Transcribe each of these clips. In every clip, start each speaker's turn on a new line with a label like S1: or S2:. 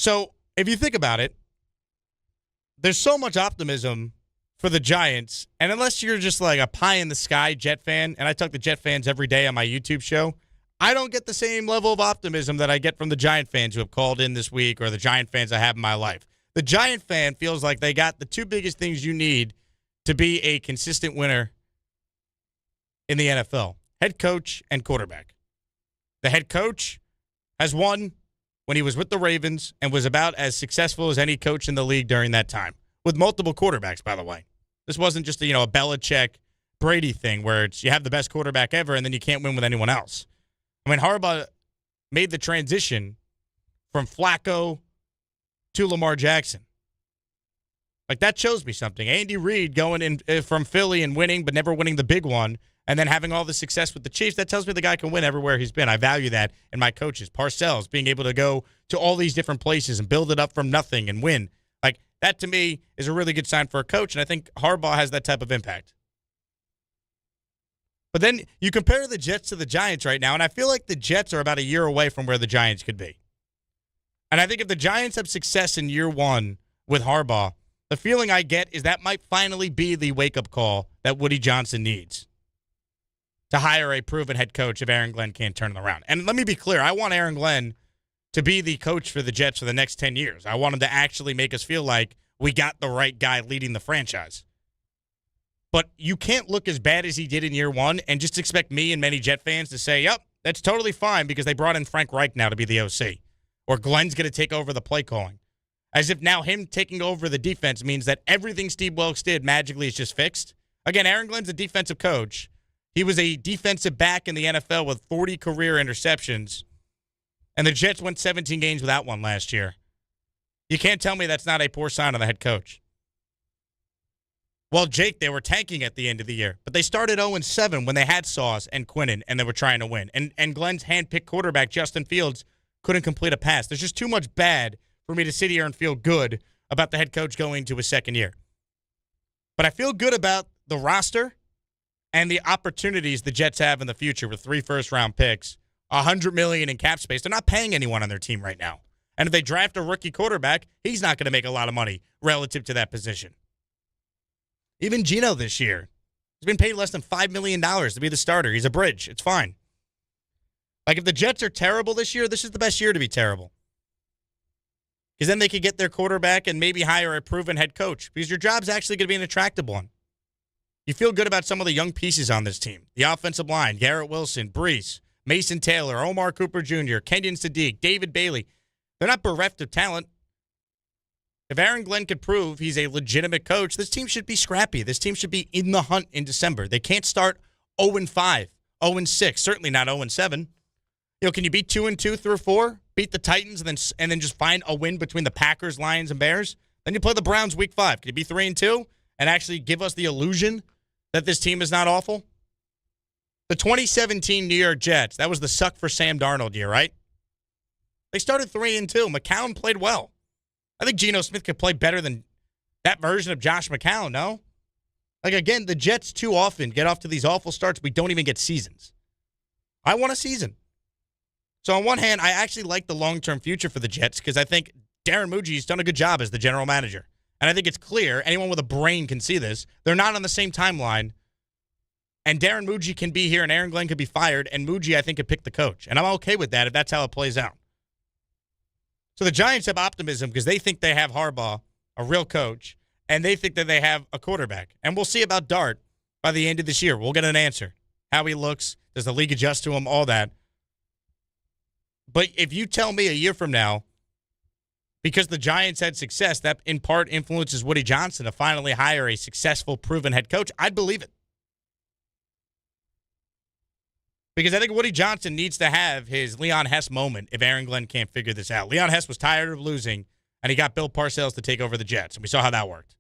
S1: So if you think about it, there's so much optimism for the Giants, and unless you're just like a pie-in-the-sky Jet fan, and I talk to Jet fans every day on my YouTube show, I don't get the same level of optimism that I get from the Giant fans who have called in this week or the Giant fans I have in my life. The Giant fan feels like they got the two biggest things you need to be a consistent winner in the NFL, head coach and quarterback. The head coach has won when he was with the Ravens and was about as successful as any coach in the league during that time, with multiple quarterbacks, by the way. This wasn't just a Belichick, Brady thing where it's you have the best quarterback ever and then you can't win with anyone else. I mean, Harbaugh made the transition from Flacco to Lamar Jackson. Like, that shows me something. Andy Reid going in from Philly and winning, but never winning the big one, and then having all the success with the Chiefs, that tells me the guy can win everywhere he's been. I value that in my coaches. Parcells, being able to go to all these different places and build it up from nothing and win. Like, that to me is a really good sign for a coach, and I think Harbaugh has that type of impact. But then you compare the Jets to the Giants right now, and I feel like the Jets are about a year away from where the Giants could be. And I think if the Giants have success in year one with Harbaugh, the feeling I get is that might finally be the wake-up call that Woody Johnson needs to hire a proven head coach if Aaron Glenn can't turn it around. And let me be clear, I want Aaron Glenn to be the coach for the Jets for the next 10 years. I want him to actually make us feel like we got the right guy leading the franchise. But you can't look as bad as he did in year one and just expect me and many Jet fans to say, yep, that's totally fine because they brought in Frank Reich now to be the OC. Or Glenn's going to take over the play calling. As if now him taking over the defense means that everything Steve Wilkes did magically is just fixed. Again, Aaron Glenn's a defensive coach. He was a defensive back in the NFL with 40 career interceptions. And the Jets went 17 games without one last year. You can't tell me that's not a poor sign of the head coach. Well, Jake, they were tanking at the end of the year, but they started 0-7 when they had Sauce and Quinnen, and they were trying to win. And Glenn's handpicked quarterback, Justin Fields, couldn't complete a pass. There's just too much bad for me to sit here and feel good about the head coach going to his second year. But I feel good about the roster and the opportunities the Jets have in the future with 3 first-round picks, $100 million in cap space. They're not paying anyone on their team right now. And if they draft a rookie quarterback, he's not going to make a lot of money relative to that position. Even Geno this year, he's been paid less than $5 million to be the starter. He's a bridge. It's fine. Like, if the Jets are terrible this year, this is the best year to be terrible. Because then they could get their quarterback and maybe hire a proven head coach. Because your job's actually going to be an attractive one. You feel good about some of the young pieces on this team. The offensive line, Garrett Wilson, Brees, Mason Taylor, Omar Cooper Jr., Kenyon Sadiq, David Bailey. They're not bereft of talent. If Aaron Glenn could prove he's a legitimate coach, this team should be scrappy. This team should be in the hunt in December. They can't start 0-5, 0-6, certainly not 0-7. Can you beat 2-2 through 4? Beat the Titans and then just find a win between the Packers, Lions, and Bears? Then you play the Browns week 5. Can you be 3-2 and actually give us the illusion that this team is not awful? The 2017 New York Jets, that was the suck for Sam Darnold year, right? They started 3-2. McCown played well. I think Geno Smith could play better than that version of Josh McCown, no? Like, again, the Jets too often get off to these awful starts. We don't even get seasons. I want a season. So on one hand, I actually like the long-term future for the Jets because I think Darren Muji's done a good job as the general manager. And I think it's clear, anyone with a brain can see this, they're not on the same timeline. And Darren Muji can be here and Aaron Glenn could be fired, and Muji, I think, could pick the coach. And I'm okay with that if that's how it plays out. So the Giants have optimism because they think they have Harbaugh, a real coach, and they think that they have a quarterback. And we'll see about Dart by the end of this year. We'll get an answer. How he looks, does the league adjust to him, all that. But if you tell me a year from now, because the Giants had success, that in part influences Woody Johnson to finally hire a successful, proven head coach, I'd believe it. Because I think Woody Johnson needs to have his Leon Hess moment if Aaron Glenn can't figure this out. Leon Hess was tired of losing, and he got Bill Parcells to take over the Jets, and we saw how that worked.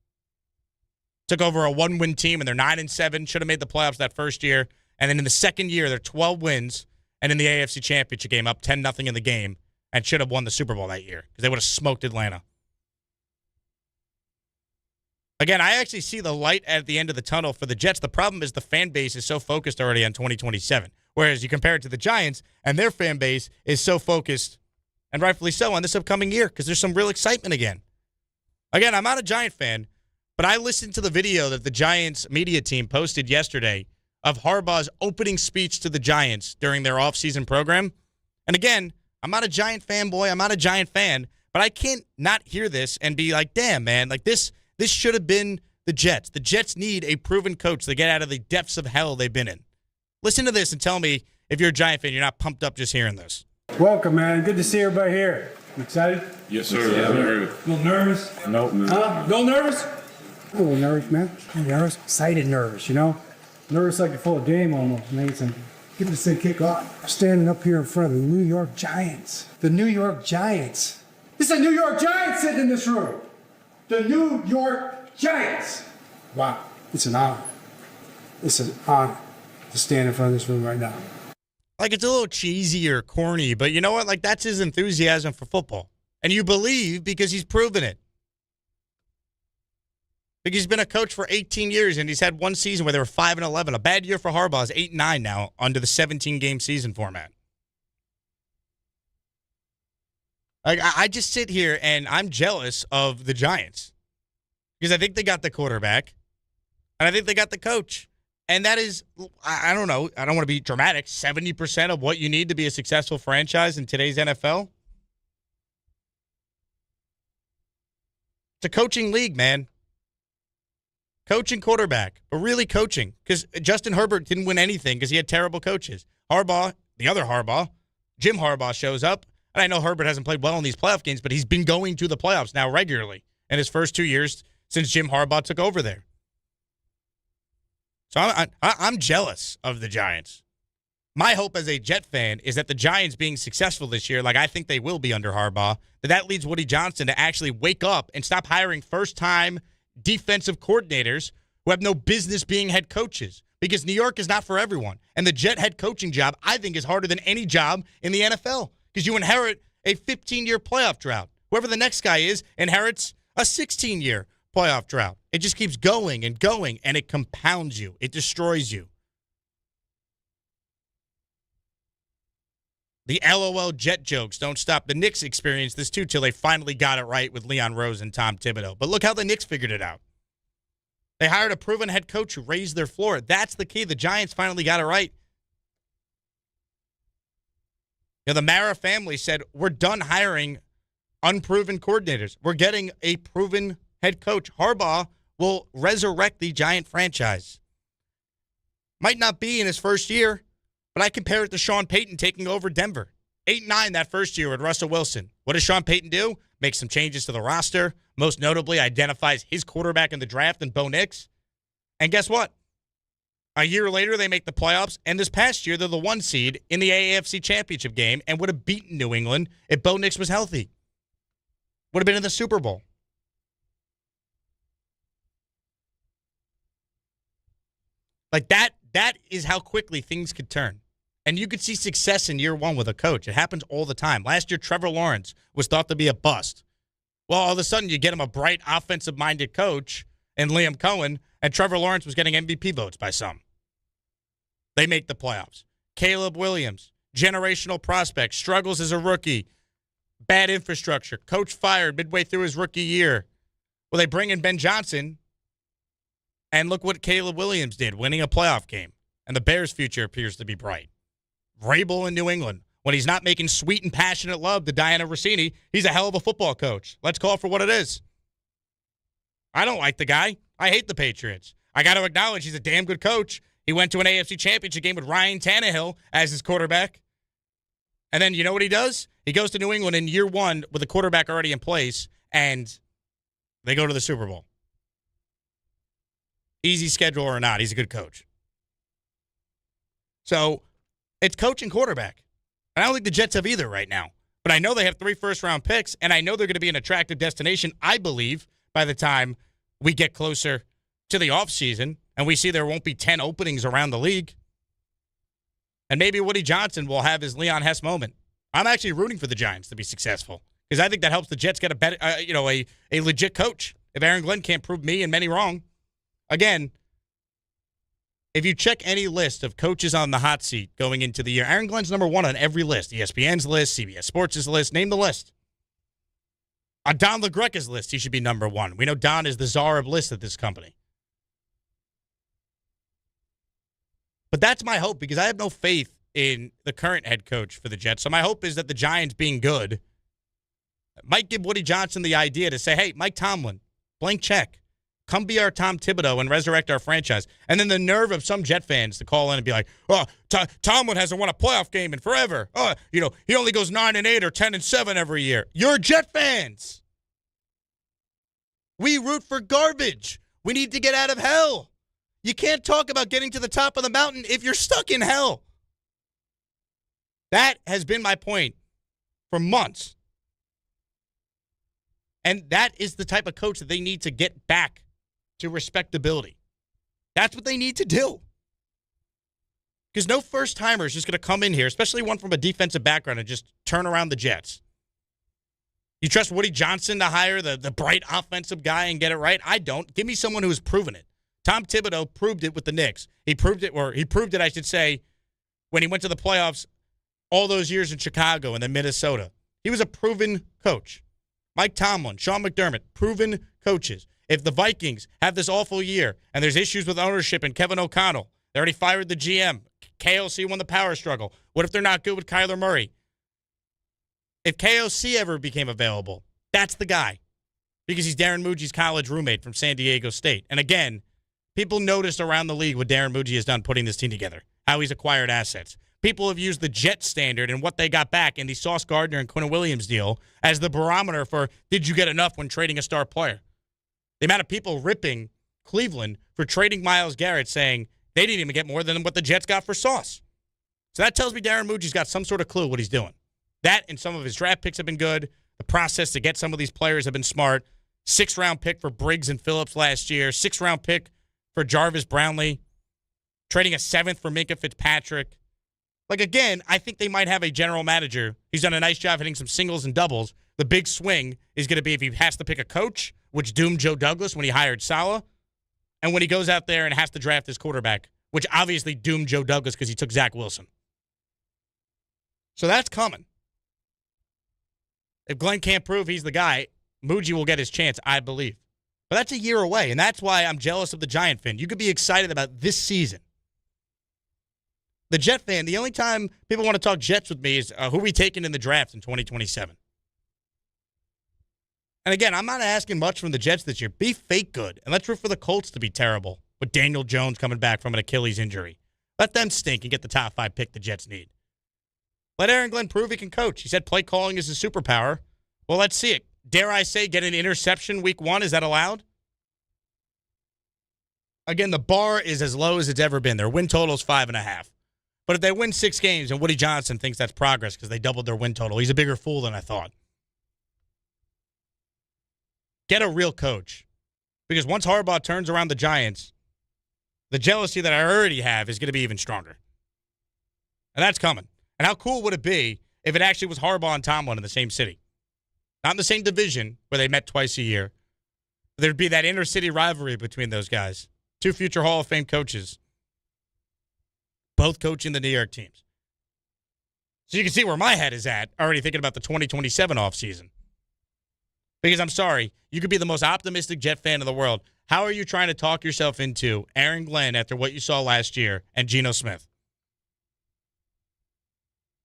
S1: Took over a one-win team, and they're 9-7, should have made the playoffs that first year. And then in the second year, they're 12 wins, and in the AFC Championship game, up 10-0 in the game, and should have won the Super Bowl that year because they would have smoked Atlanta. Again, I actually see the light at the end of the tunnel for the Jets. The problem is the fan base is so focused already on 2027. Whereas you compare it to the Giants, and their fan base is so focused and rightfully so, on this upcoming year because there's some real excitement again. Again, I'm not a Giant fan, but I listened to the video that the Giants media team posted yesterday of Harbaugh's opening speech to the Giants during their offseason program. And again, I'm not a Giant fanboy. I'm not a Giant fan, but I can't not hear this and be like, damn, man, like this should have been the Jets. The Jets need a proven coach to get out of the depths of hell they've been in. Listen to this and tell me if you're a Giant fan, you're not pumped up just hearing this.
S2: Welcome, man. Good to see everybody here. You excited?
S3: Yes, sir. Yeah,
S2: a little nervous?
S3: Nope.
S2: Huh? A little nervous? A little nervous, man. Nervous? Excited nervous, you know? Nervous like you're full of game almost, man. It's like, get this thing kick off. I'm standing up here in front of the New York Giants. The New York Giants. This is a New York Giants sitting in this room. The New York Giants. Wow. It's an honor. It's an honor to stand in front of this room right now.
S1: Like, it's a little cheesy or corny, but you know what? Like, that's his enthusiasm for football. And you believe because he's proven it. Like, he's been a coach for 18 years, and he's had one season where they were 5-11. A bad year for Harbaugh is 8-9 now under the 17-game season format. Like, I just sit here, and I'm jealous of the Giants because I think they got the quarterback, and I think they got the coach. And that is, I don't know, I don't want to be dramatic, 70% of what you need to be a successful franchise in today's NFL. It's a coaching league, man. Coaching quarterback, but really coaching. Because Justin Herbert didn't win anything because he had terrible coaches. Harbaugh, the other Harbaugh, Jim Harbaugh shows up. And I know Herbert hasn't played well in these playoff games, but he's been going to the playoffs now regularly in his first 2 years since Jim Harbaugh took over there. So I'm jealous of the Giants. My hope as a Jet fan is that the Giants being successful this year, like I think they will be under Harbaugh, that leads Woody Johnson to actually wake up and stop hiring first-time defensive coordinators who have no business being head coaches because New York is not for everyone. And the Jet head coaching job, I think, is harder than any job in the NFL because you inherit a 15-year playoff drought. Whoever the next guy is inherits a 16-year playoff drought. It just keeps going and going, and it compounds you. It destroys you. The LOL Jet jokes don't stop. The Knicks experienced this too till they finally got it right with Leon Rose and Tom Thibodeau. But look how the Knicks figured it out. They hired a proven head coach who raised their floor. That's the key. The Giants finally got it right. You know, the Mara family said, we're done hiring unproven coordinators. We're getting a proven head coach. Harbaugh will resurrect the Giant franchise. Might not be in his first year, but I compare it to Sean Payton taking over Denver. 8-9 that first year with Russell Wilson. What does Sean Payton do? Make some changes to the roster. Most notably, identifies his quarterback in the draft and Bo Nix. And guess what? A year later, they make the playoffs, and this past year, they're the 1 seed in the AFC Championship game and would have beaten New England if Bo Nix was healthy. Would have been in the Super Bowl. Like that is how quickly things could turn. And you could see success in year one with a coach. It happens all the time. Last year, Trevor Lawrence was thought to be a bust. Well, all of a sudden, you get him a bright, offensive-minded coach and Liam Cohen, and Trevor Lawrence was getting MVP votes by some. They make the playoffs. Caleb Williams, generational prospect, struggles as a rookie, bad infrastructure, coach fired midway through his rookie year. Well, they bring in Ben Johnson, and look what Caleb Williams did, winning a playoff game. And the Bears' future appears to be bright. Vrabel in New England, when he's not making sweet and passionate love to Diana Rossini, he's a hell of a football coach. Let's call it for what it is. I don't like the guy. I hate the Patriots. I got to acknowledge he's a damn good coach. He went to an AFC Championship game with Ryan Tannehill as his quarterback. And then you know what he does? He goes to New England in year one with a quarterback already in place, and they go to the Super Bowl. Easy schedule or not, he's a good coach. So it's coach and quarterback. And I don't think the Jets have either right now. But I know they have 3 first-round picks, and I know they're going to be an attractive destination, I believe, by the time we get closer to the offseason and we see there won't be 10 openings around the league. And maybe Woody Johnson will have his Leon Hess moment. I'm actually rooting for the Giants to be successful because I think that helps the Jets get a better, a legit coach. If Aaron Glenn can't prove me and many wrong, again, If you check any list of coaches on the hot seat going into the year, Aaron Glenn's number one on every list. ESPN's list, CBS Sports' list. Name the list. On Don LaGreca's list, he should be number one. We know Don is the czar of lists at this company. But that's my hope because I have no faith in the current head coach for the Jets. So my hope is that the Giants being good might give Woody Johnson the idea to say, hey, Mike Tomlin, blank check. Come be our Tom Thibodeau and resurrect our franchise. And then the nerve of some Jet fans to call in and be like, oh, Tomlin hasn't won a playoff game in forever. Oh, he only goes 9-8 or 10-7 every year. You're Jet fans. We root for garbage. We need to get out of hell. You can't talk about getting to the top of the mountain if you're stuck in hell. That has been my point for months. And that is the type of coach that they need to get back to respectability. That's what they need to do. Because no first-timer is just going to come in here, especially one from a defensive background, and just turn around the Jets. You trust Woody Johnson to hire the bright offensive guy and get it right? I don't. Give me someone who's proven it. Tom Thibodeau proved it with the Knicks. He proved it, I should say, when he went to the playoffs all those years in Chicago and then Minnesota. He was a proven coach. Mike Tomlin, Sean McDermott, proven coaches. If the Vikings have this awful year and there's issues with ownership and Kevin O'Connell, they already fired the GM. KOC won the power struggle. What if they're not good with Kyler Murray? If KOC ever became available, that's the guy. Because he's Darren Muji's college roommate from San Diego State. And again, people noticed around the league what Darren Muji has done putting this team together, how he's acquired assets. People have used the Jet standard and what they got back in the Sauce Gardner and Quinn Williams deal as the barometer for did you get enough when trading a star player. The amount of people ripping Cleveland for trading Myles Garrett saying they didn't even get more than what the Jets got for Sauce. So that tells me Darren Muji's got some sort of clue what he's doing. That and some of his draft picks have been good. The process to get some of these players have been smart. 6th-round pick for Briggs and Phillips last year. 6th-round pick for Jarvis Brownlee. Trading a 7th for Minkah Fitzpatrick. Like, again, I think they might have a general manager. He's done a nice job hitting some singles and doubles. The big swing is going to be if he has to pick a coach, which doomed Joe Douglas when he hired Saleh, and when he goes out there and has to draft his quarterback, which obviously doomed Joe Douglas because he took Zach Wilson. So that's coming. If Glenn can't prove he's the guy, Muji will get his chance, I believe. But that's a year away, and that's why I'm jealous of the Giant fan. You could be excited about this season. The Jet fan, the only time people want to talk Jets with me is who we taking in the draft in 2027. And again, I'm not asking much from the Jets this year. Be fake good, and let's root for the Colts to be terrible with Daniel Jones coming back from an Achilles injury. Let them stink and get the top 5 pick the Jets need. Let Aaron Glenn prove he can coach. He said play calling is his superpower. Well, let's see it. Dare I say get an interception week 1? Is that allowed? Again, the bar is as low as it's ever been. Their win total is 5.5. But if they win 6 games and Woody Johnson thinks that's progress because they doubled their win total, he's a bigger fool than I thought. Get a real coach. Because once Harbaugh turns around the Giants, the jealousy that I already have is going to be even stronger. And that's coming. And how cool would it be if it actually was Harbaugh and Tomlin in the same city? Not in the same division where they met twice a year. There'd be that inter-city rivalry between those guys. 2 future Hall of Fame coaches. Both coaching the New York teams. So you can see where my head is at, already thinking about the 2027 offseason. Because I'm sorry, you could be the most optimistic Jet fan in the world. How are you trying to talk yourself into Aaron Glenn after what you saw last year and Geno Smith?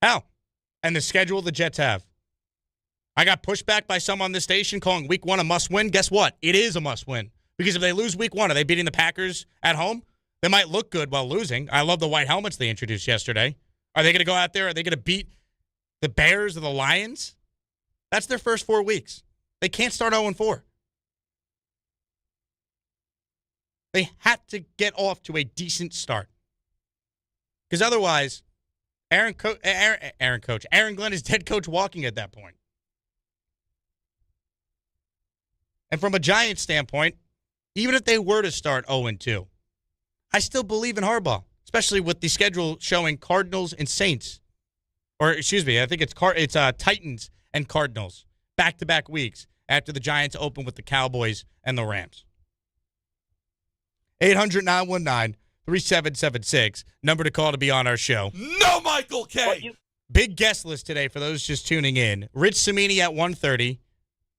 S1: How? And the schedule the Jets have. I got pushed back by some on this station calling week 1 a must-win. Guess what? It is a must-win. Because if they lose week 1, are they beating the Packers at home? They might look good while losing. I love the white helmets they introduced yesterday. Are they going to go out there? Are they going to beat the Bears or the Lions? That's their first 4 weeks. They can't start 0-4. They have to get off to a decent start. Because otherwise, Aaron Glenn is dead coach walking at that point. And from a Giants standpoint, even if they were to start 0-2, I still believe in Harbaugh, especially with the schedule showing Cardinals and Saints. Or, excuse me, I think it's Titans and Cardinals back-to-back weeks after the Giants open with the Cowboys and the Rams. 800-919-3260. 3776. Number to call to be on our show.
S3: No, Michael K.
S1: Big guest list today for those just tuning in. Rich Cimini at 1:30.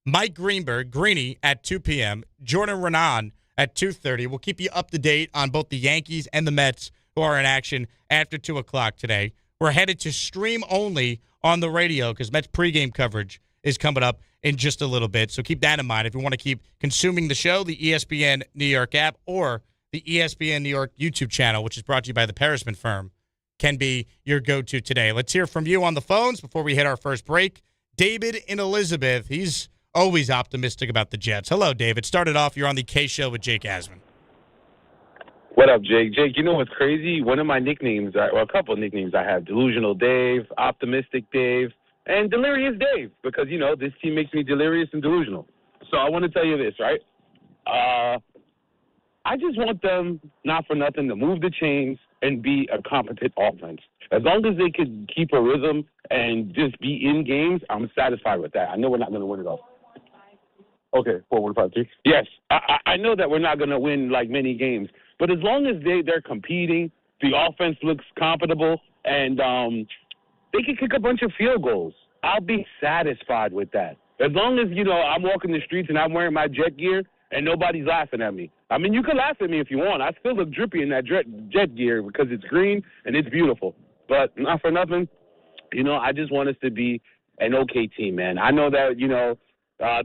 S1: Mike Greenberg, Greeny, at 2 p.m. Jordan Renan at 2:30. We'll keep you up to date on both the Yankees and the Mets who are in action after 2 o'clock today. We're headed to stream only on the radio because Mets pregame coverage is coming up in just a little bit. So keep that in mind if you want to keep consuming the show, the ESPN New York app, or the ESPN New York YouTube channel, which is brought to you by the Parisman firm, can be your go-to today. Let's hear from you on the phones before we hit our first break. David in Elizabeth, he's always optimistic about the Jets. Hello, David. Started off, you're on the K Show with Jake Asman.
S4: What up, Jake? Jake, you know what's crazy? One of my nicknames, a couple of nicknames I have, Delusional Dave, Optimistic Dave, and Delirious Dave, because, this team makes me delirious and delusional. So I want to tell you this, right? I just want them, not for nothing, to move the chains and be a competent offense. As long as they could keep a rhythm and just be in games, I'm satisfied with that. I know we're not going to win it all. Okay, 4-1-5-2. Yes, I know that we're not going to win like many games, but as long as they're competing, the offense looks compatible, and they can kick a bunch of field goals, I'll be satisfied with that. As long as, I'm walking the streets and I'm wearing my Jet gear and nobody's laughing at me. I mean, you can laugh at me if you want. I still look drippy in that Jet gear because it's green and it's beautiful. But not for nothing, I just want us to be an okay team, man. I know that,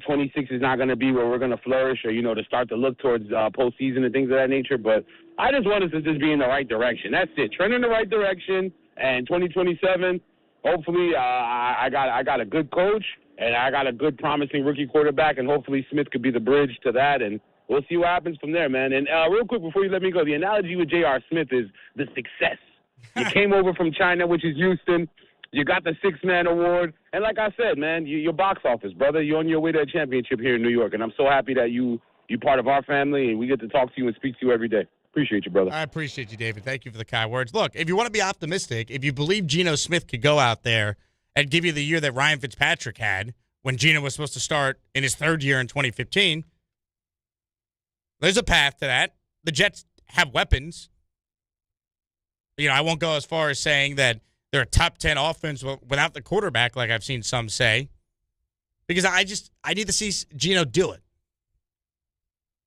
S4: 26 is not going to be where we're going to flourish or, to start to look towards postseason and things of that nature. But I just want us to just be in the right direction. That's it. Trend in the right direction. And 2027, hopefully I got a good coach and I got a good promising rookie quarterback. And hopefully Smith could be the bridge to that. And we'll see what happens from there, man. And real quick before you let me go, the analogy with J.R. Smith is the success. You came over from China, which is Houston. You got the six-man award. And like I said, man, you're box office, brother. You're on your way to a championship here in New York. And I'm so happy that you're part of our family and we get to talk to you and speak to you every day. Appreciate you, brother.
S1: I appreciate you, David. Thank you for the kind words. Look, if you want to be optimistic, if you believe Geno Smith could go out there and give you the year that Ryan Fitzpatrick had when Geno was supposed to start in his third year in 2015, there's a path to that. The Jets have weapons. I won't go as far as saying that they're a top 10 offense without the quarterback, like I've seen some say, because I need to see Geno do it.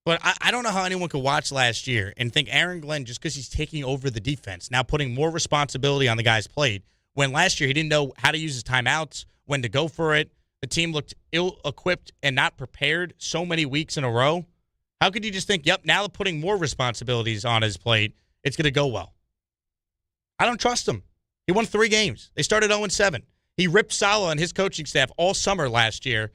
S1: But I don't know how anyone could watch last year and think Aaron Glenn, just because he's taking over the defense, now putting more responsibility on the guy's plate, when last year he didn't know how to use his timeouts, when to go for it. The team looked ill-equipped and not prepared so many weeks in a row. How could you just think, yep, now putting more responsibilities on his plate, it's going to go well? I don't trust him. He won 3 games. They started 0-7. He ripped Saleh and his coaching staff all summer last year,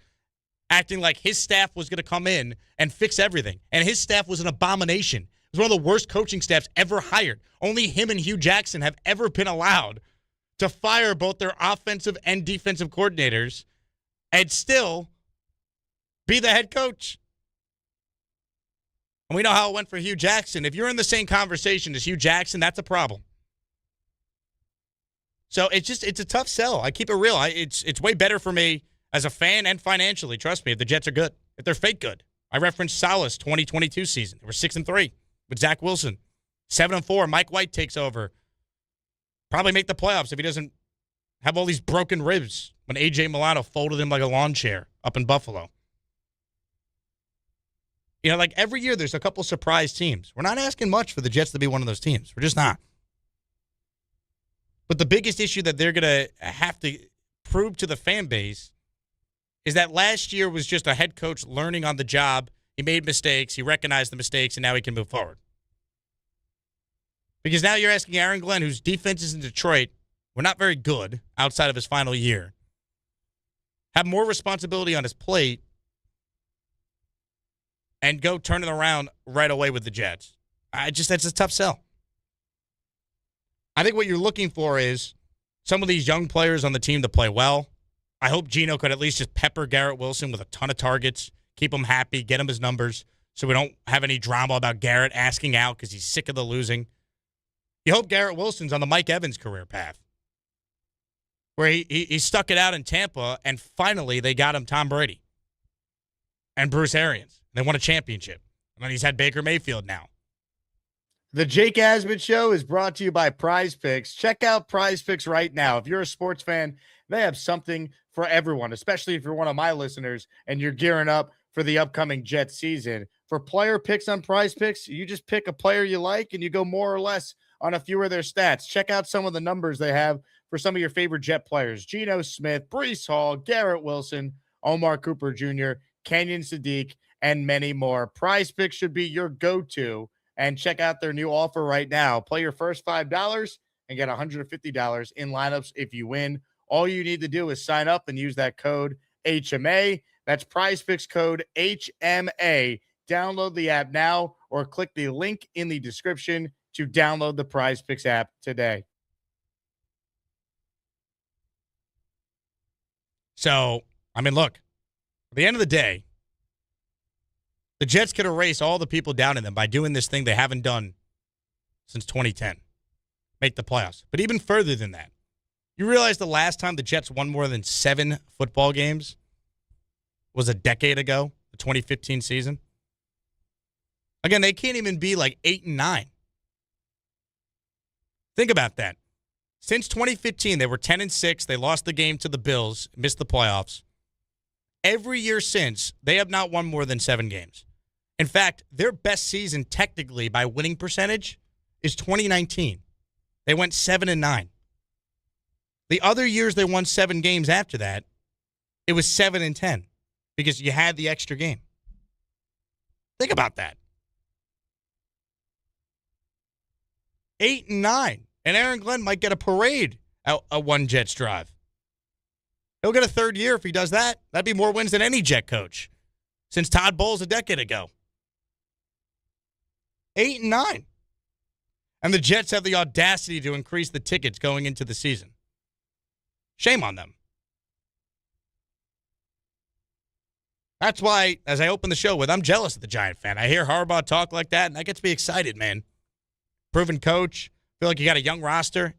S1: acting like his staff was going to come in and fix everything. And his staff was an abomination. It was one of the worst coaching staffs ever hired. Only him and Hugh Jackson have ever been allowed to fire both their offensive and defensive coordinators and still be the head coach. And we know how it went for Hugh Jackson. If you're in the same conversation as Hugh Jackson, that's a problem. So it's a tough sell. I keep it real. It's way better for me as a fan and financially. Trust me, if the Jets are good, if they're fake good. I referenced Saleh's 2022 season. They were 6-3 with Zach Wilson, 7-4. Mike White takes over. Probably make the playoffs if he doesn't have all these broken ribs when A.J. Milano folded him like a lawn chair up in Buffalo. Like every year there's a couple surprise teams. We're not asking much for the Jets to be one of those teams. We're just not. But the biggest issue that they're going to have to prove to the fan base is that last year was just a head coach learning on the job. He made mistakes. He recognized the mistakes, and now he can move forward. Because now you're asking Aaron Glenn, whose defenses in Detroit were not very good outside of his final year, have more responsibility on his plate and go turn it around right away with the Jets. That's a tough sell. I think what you're looking for is some of these young players on the team to play well. I hope Geno could at least just pepper Garrett Wilson with a ton of targets, keep him happy, get him his numbers, so we don't have any drama about Garrett asking out because he's sick of the losing. You hope Garrett Wilson's on the Mike Evans career path, where he stuck it out in Tampa, and finally they got him Tom Brady and Bruce Arians. They won a championship. And then he's had Baker Mayfield now. The Jake Asman Show is brought to you by PrizePicks. Check out PrizePicks right now. If you're a sports fan, they have something for everyone, especially if you're one of my listeners and you're gearing up for the upcoming Jets season. For player picks on PrizePicks, you just pick a player you like and you go more or less on a few of their stats. Check out some of the numbers they have for some of your favorite Jet players: Geno Smith, Breece Hall, Garrett Wilson, Omar Cooper Jr., Kenyon Sadiq, and many more. PrizePicks should be your go-to. And check out their new offer right now. Play your first $5 and get $150 in lineups if you win. All you need to do is sign up and use that code HMA. That's PrizePicks code HMA. Download the app now or click the link in the description to download the PrizePicks app today. So, look, at the end of the day, the Jets could erase all the people down in them by doing this thing they haven't done since 2010. Make the playoffs. But even further than that, you realize the last time the Jets won more than 7 football games was a decade ago, the 2015 season. Again, they can't even be like 8-9. Think about that. Since 2015, they were 10-6. They lost the game to the Bills, missed the playoffs. Every year since, they have not won more than 7 games. In fact, their best season technically by winning percentage is 2019. They went 7-9. The other years they won 7 games after that, it was 7-10 because you had the extra game. Think about that. 8-9. And Aaron Glenn might get a parade at a one Jets drive. He'll get a third year if he does that. That'd be more wins than any Jet coach since Todd Bowles a decade ago. 8-9. And the Jets have the audacity to increase the tickets going into the season. Shame on them. That's why, as I open the show with, I'm jealous of the Giant fan. I hear Harbaugh talk like that, and that gets me excited, man. Proven coach. Feel like you got a young roster.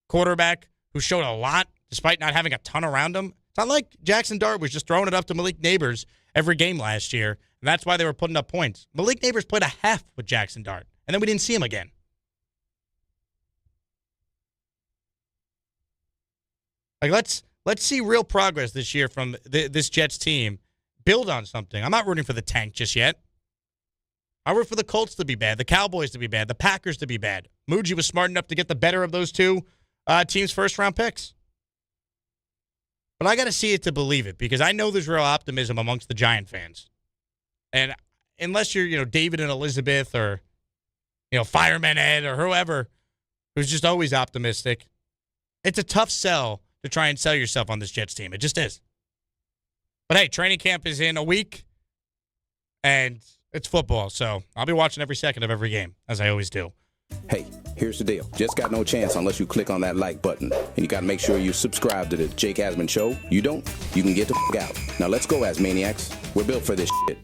S1: Quarterback who showed a lot despite not having a ton around him. It's not like Jackson Dart was just throwing it up to Malik Neighbors every game last year, and that's why they were putting up points. Malik Neighbors played a half with Jackson Dart, and then we didn't see him again. Like, let's see real progress this year from this Jets team. Build on something. I'm not rooting for the tank just yet. I root for the Colts to be bad, the Cowboys to be bad, the Packers to be bad. Muji was smart enough to get the better of those two teams' first-round picks. But I got to see it to believe it because I know there's real optimism amongst the Giant fans. And unless you're, David and Elizabeth or, Fireman Ed or whoever who's just always optimistic, it's a tough sell to try and sell yourself on this Jets team. It just is. But, hey, training camp is in a week, and it's football, so I'll be watching every second of every game, as I always do.
S3: Hey, here's the deal. Just got no chance unless you click on that like button. And you got to make sure you subscribe to the Jake Asman Show. You don't, you can get the f*** out. Now let's go, Asmaniacs. We're built for this shit.